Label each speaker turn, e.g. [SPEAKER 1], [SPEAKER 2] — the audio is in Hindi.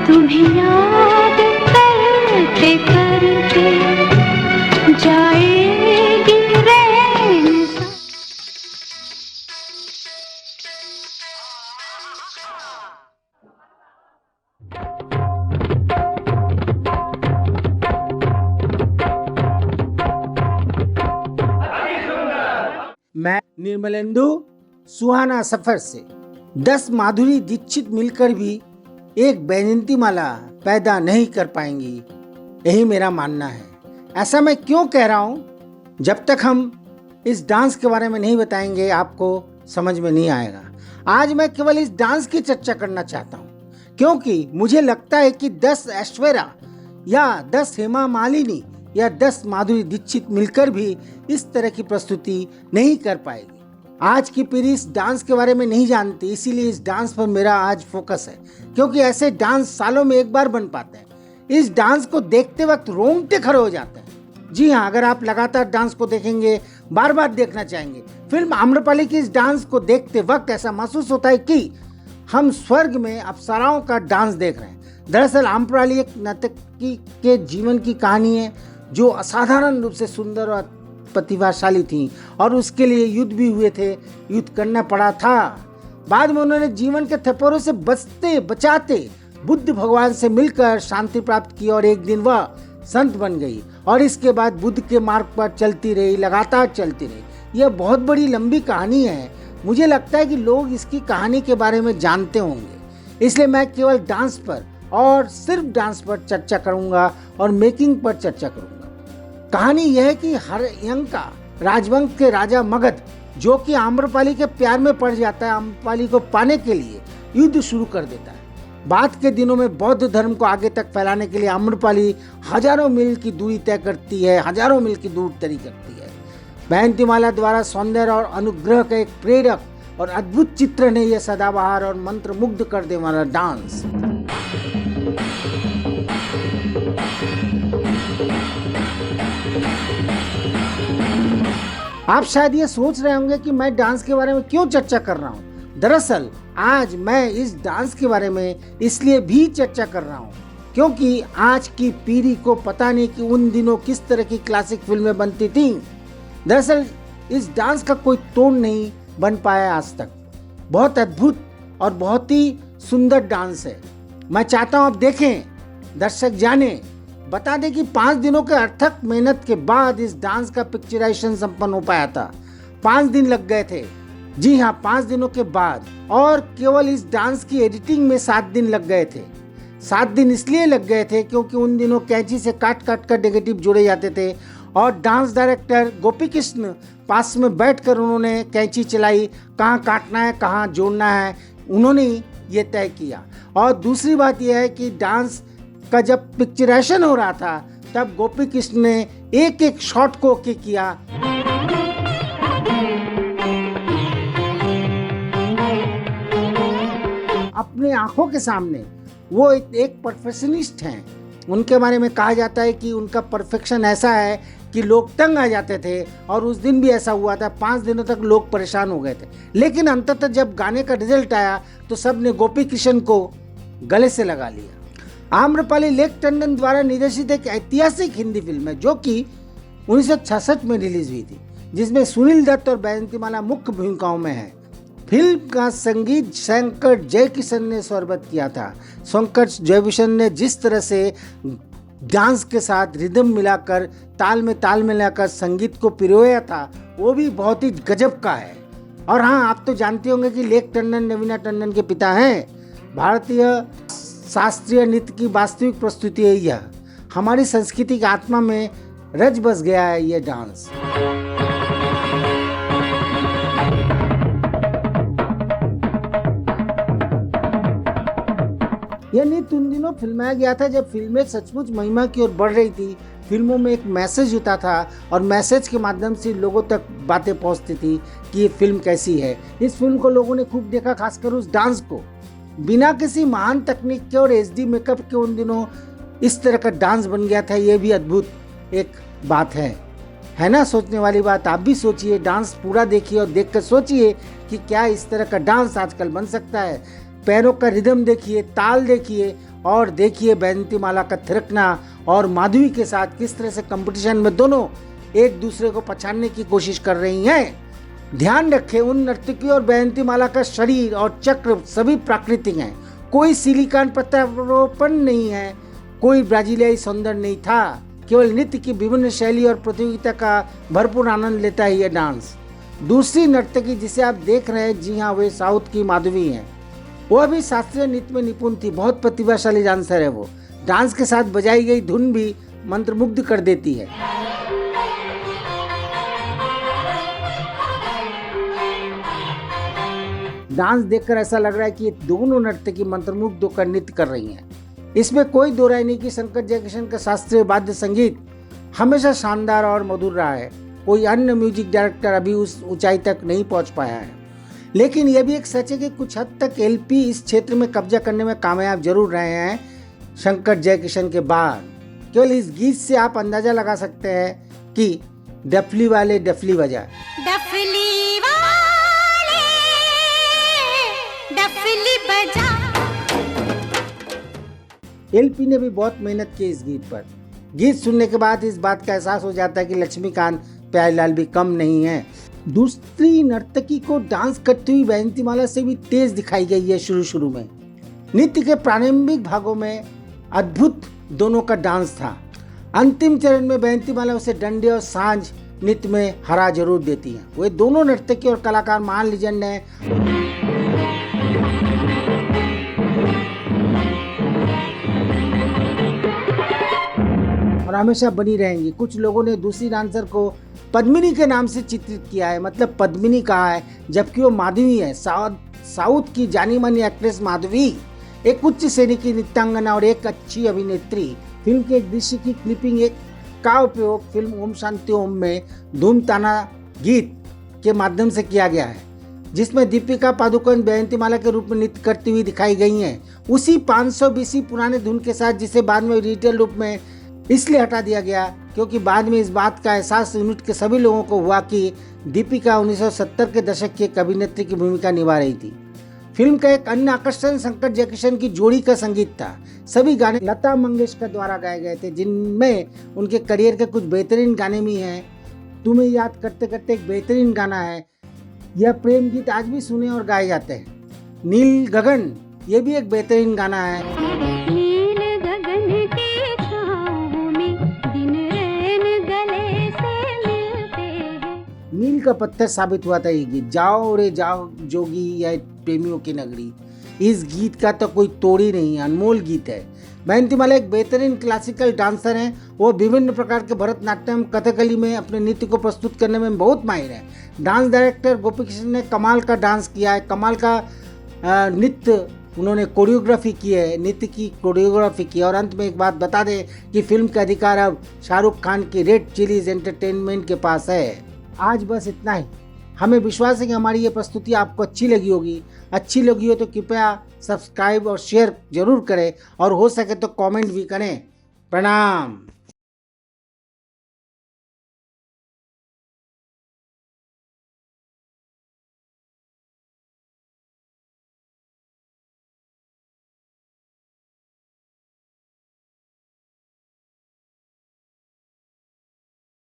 [SPEAKER 1] तुम्हें याद करते करते जाएगी रैन।
[SPEAKER 2] मैं निर्मलेंदु सुहाना सफर से 10 माधुरी दीक्षित मिलकर भी एक बैजयंती माला पैदा नहीं कर पाएंगी, यही मेरा मानना है। ऐसा मैं क्यों कह रहा हूँ? जब तक हम इस डांस के बारे में नहीं बताएंगे आपको समझ में नहीं आएगा। आज मैं केवल इस डांस की चर्चा करना चाहता हूँ क्योंकि मुझे लगता है कि 10 ऐश्वर्या या 10 हेमा मालिनी या 10 माधुरी दीक्षित मिलकर भी इस तरह की प्रस्तुति नहीं कर पाएगी। आज की पीढ़ी इस डांस के बारे में नहीं जानती, इसीलिए इस डांस पर मेरा आज फोकस है क्योंकि ऐसे डांस सालों में एक बार बन पाते हैं। इस डांस को देखते वक्त रोंगटे खड़े हो जाते हैं। जी हाँ, अगर आप लगातार डांस को देखेंगे, बार बार देखना चाहेंगे। फिल्म आम्रपाली की इस डांस को देखते वक्त ऐसा महसूस होता है कि हम स्वर्ग में अप्सराओं का डांस देख रहे हैं। दरअसल आम्रपाली एक नर्तकी के जीवन की कहानी है जो असाधारण रूप से सुंदर और प्रतिभाशाली थी और उसके लिए युद्ध भी हुए थे, युद्ध करना पड़ा था। बाद में उन्होंने जीवन के थप्पड़ों से बचते बचाते बुद्ध भगवान से मिलकर शांति प्राप्त की और एक दिन वह संत बन गई और इसके बाद बुद्ध के मार्ग पर चलती रही, लगातार चलती रही। यह बहुत बड़ी लंबी कहानी है। मुझे लगता है कि लोग इसकी कहानी के बारे में जानते होंगे, इसलिए मैं केवल डांस पर और सिर्फ डांस पर चर्चा करूंगा और मेकिंग पर चर्चा करूंगा। कहानी यह है कि हर्यंका राजवंश के राजा मगध, जो कि आम्रपाली के प्यार में पड़ जाता है, आम्रपाली को पाने के लिए युद्ध शुरू कर देता है। बाद के दिनों में बौद्ध धर्म को आगे तक फैलाने के लिए आम्रपाली हजारों मील की दूरी तय करती है, हजारों मील की दूर तय करती है। बैजयंती माला द्वारा सौंदर्य और अनुग्रह का एक प्रेरक और अद्भुत चित्रण है यह सदाबहार और मंत्र मुग्ध कर देने वाला डांस। आप शायद ये सोच रहे होंगे कि मैं डांस के बारे में क्यों चर्चा कर रहा हूँ। दरअसल आज मैं इस डांस के बारे में इसलिए भी चर्चा कर रहा हूँ क्योंकि आज की पीढ़ी को पता नहीं कि उन दिनों किस तरह की क्लासिक फिल्में बनती थी। दरअसल इस डांस का कोई तोड़ नहीं बन पाया आज तक। बहुत अद्भुत और बहुत ही सुंदर डांस है। मैं चाहता हूँ आप देखें, दर्शक जाने। बता दें कि 5 दिनों के अथक मेहनत के बाद इस डांस का पिक्चराइजेशन संपन्न हो पाया था। 5 दिन लग गए थे। जी हाँ, 5 दिनों के बाद। और केवल इस डांस की एडिटिंग में 7 दिन लग गए थे। 7 दिन इसलिए लग गए थे क्योंकि उन दिनों कैंची से काट काट कर नेगेटिव जोड़े जाते थे और डांस डायरेक्टर गोपी कृष्ण पास में बैठकर उन्होंने कैंची चलाई, कहाँ काटना है, कहाँ जोड़ना है, उन्होंने ये तय किया। और दूसरी बात यह है कि डांस का जब पिक्चराइजेशन हो रहा था तब गोपी कृष्ण ने एक एक शॉट को ओके किया। अपने आंखों के सामने वो एक परफेक्शनिस्ट हैं। उनके बारे में कहा जाता है कि उनका परफेक्शन ऐसा है कि लोग तंग आ जाते थे और उस दिन भी ऐसा हुआ था। 5 दिनों तक लोग परेशान हो गए थे, लेकिन अंततः जब गाने का रिजल्ट आया तो सब ने गोपी कृष्ण को गले से लगा लिया। आम्रपाली लेक टंडन द्वारा निर्देशित एक ऐतिहासिक हिंदी फिल्म है जो कि 1966 में रिलीज हुई थी, जिसमें सुनील दत्त और बैजयंती माला मुख्य भूमिकाओं में है। फिल्म का संगीत शंकर जयकिशन ने स्वरबद्ध किया था। शंकर जयकिशन ने जिस तरह से डांस के साथ रिदम मिलाकर ताल में ताल मिलाकर संगीत को पिरोया था वो भी बहुत ही गजब का है। और हाँ, आप तो जानते होंगे कि लेक टंडन नवीना टंडन के पिता हैं। भारतीय शास्त्रीय नृत्य की वास्तविक प्रस्तुति है यह। हमारी संस्कृति की आत्मा में रच बस गया है यह डांस। यह नृत्य उन दिनों फिल्माया गया था जब फिल्में सचमुच महिमा की ओर बढ़ रही थी। फिल्मों में एक मैसेज होता था और मैसेज के माध्यम से लोगों तक बातें पहुंचती थी कि ये फिल्म कैसी है। इस फिल्म को लोगों ने खूब देखा, खासकर उस डांस को। बिना किसी महान तकनीक के और एचडी मेकअप के उन दिनों इस तरह का डांस बन गया था, ये भी अद्भुत एक बात है ना। सोचने वाली बात। आप भी सोचिए, डांस पूरा देखिए और देखकर सोचिए कि क्या इस तरह का डांस आजकल बन सकता है। पैरों का रिदम देखिए, ताल देखिए और देखिए बैजंती माला का थिरकना और माधुरी के साथ किस तरह से कंपटीशन में दोनों एक दूसरे को पछाड़ने की कोशिश कर रही हैं। ध्यान रखें, उन नर्तकी और बैजंती माला का शरीर और चक्र सभी प्राकृतिक हैं। कोई सिलिकॉन प्रत्यारोपण नहीं है, कोई ब्राजीलियाई सौंदर्य नहीं था। केवल नृत्य की विभिन्न शैली और प्रतियोगिता का भरपूर आनंद लेता है यह डांस। दूसरी नर्तकी जिसे आप देख रहे हैं, जी हाँ, वे साउथ की माधुरी हैं। वह भी शास्त्रीय नृत्य में निपुण थी, बहुत प्रतिभाशाली डांसर है वो। डांस के साथ बजाई गई धुन भी मंत्रमुग्ध कर देती है। डांस देखकर ऐसा लग रहा है कि ये दोनों नर्तकी मंत्रमुग्ध होकर नृत्य कर रही हैं। इसमें कोई दो राय नहीं कि शंकर जयकिशन का शास्त्रीय वाद्य संगीत हमेशा शानदार और मधुर रहा है। कोई अन्य म्यूजिक डायरेक्टर अभी उस ऊंचाई तक नहीं पहुंच पाया है। लेकिन यह भी एक सच है कि कुछ हद तक एलपी इस क्षेत्र में कब्जा करने में कामयाब जरूर रहे हैं शंकर जयकिशन के बाद। केवल इस गीत से आप अंदाजा लगा सकते हैं कि डफली वाले डफली बजा,
[SPEAKER 1] डफली वाले डफली बजा।
[SPEAKER 2] एलपी ने भी बहुत मेहनत की इस गीत पर। गीत सुनने के बाद इस बात का एहसास हो जाता है कि लक्ष्मीकांत प्यारेलाल भी कम नहीं है। दूसरी नर्तकी को डांस करती हुई बैजंती माला से भी तेज दिखाई गई है। शुरू में नृत्य के प्रारंभिक भागों में अद्भुत दोनों का डांस था। अंतिम चरण में बैजंती माला उसे डंडे और सांझ नृत्य में हरा जरूर देती है। वे दोनों नर्तकी और कलाकार महान लीजेंड हैं और हमेशा बनी रहेंगी। कुछ लोगों ने दूसरी डांसर को पद्मिनी के नाम से चित्रित किया है, मतलब पद्मिनी कहा है, जबकि वो माधवी है। साउथ की जानी मानी एक्ट्रेस माधवी एक उच्च श्रेणी की नृत्यांगना और एक अच्छी अभिनेत्री। फिल्म के एक दृश्य की क्लिपिंग का उपयोग फिल्म ओम शांति ओम में धूम ताना गीत के माध्यम से किया गया है, जिसमें दीपिका पादुकोण बैजंती माला के रूप में नृत्य करती हुई दिखाई गई हैं। उसी 500 BC पुराने धुन के साथ, जिसे बाद में डिजिटल रूप में इसलिए हटा दिया गया क्योंकि बाद में इस बात का एहसास यूनिट के सभी लोगों को हुआ कि दीपिका 1970 के दशक की एक अभिनेत्री की भूमिका निभा रही थी। फिल्म का एक अन्य आकर्षण शंकर जयकिशन की जोड़ी का संगीत था। सभी गाने लता मंगेशकर द्वारा गाए गए थे, जिनमें उनके करियर के कुछ बेहतरीन गाने भी हैं। तुम्हें याद करते करते एक बेहतरीन गाना है। यह प्रेम गीत आज भी सुने और गाए जाते हैं। नील गगन, ये भी एक बेहतरीन गाना है। मील का पत्थर साबित हुआ था ये गीत। जाओ रे जाओ जोगी या प्रेमियों की नगरी, इस गीत का तो कोई तोड़ ही नहीं है, अनमोल गीत है। बैजंती माला एक बेहतरीन क्लासिकल डांसर हैं। वो विभिन्न प्रकार के भरतनाट्यम, कथकली में अपने नृत्य को प्रस्तुत करने में बहुत माहिर है। डांस डायरेक्टर गोपी कृष्ण ने कमाल का डांस किया है, कमाल का नृत्य उन्होंने कोरियोग्राफी की है, नृत्य की कोरियोग्राफी की। और अंत में एक बात बता दें कि फिल्म का अधिकार अब शाहरुख खान की रेड चिलीज एंटरटेनमेंट के पास है। आज बस इतना ही। हमें विश्वास है कि हमारी ये प्रस्तुति आपको अच्छी लगी होगी। अच्छी लगी हो तो कृपया सब्सक्राइब और शेयर जरूर करें और हो सके तो कमेंट भी करें। प्रणाम।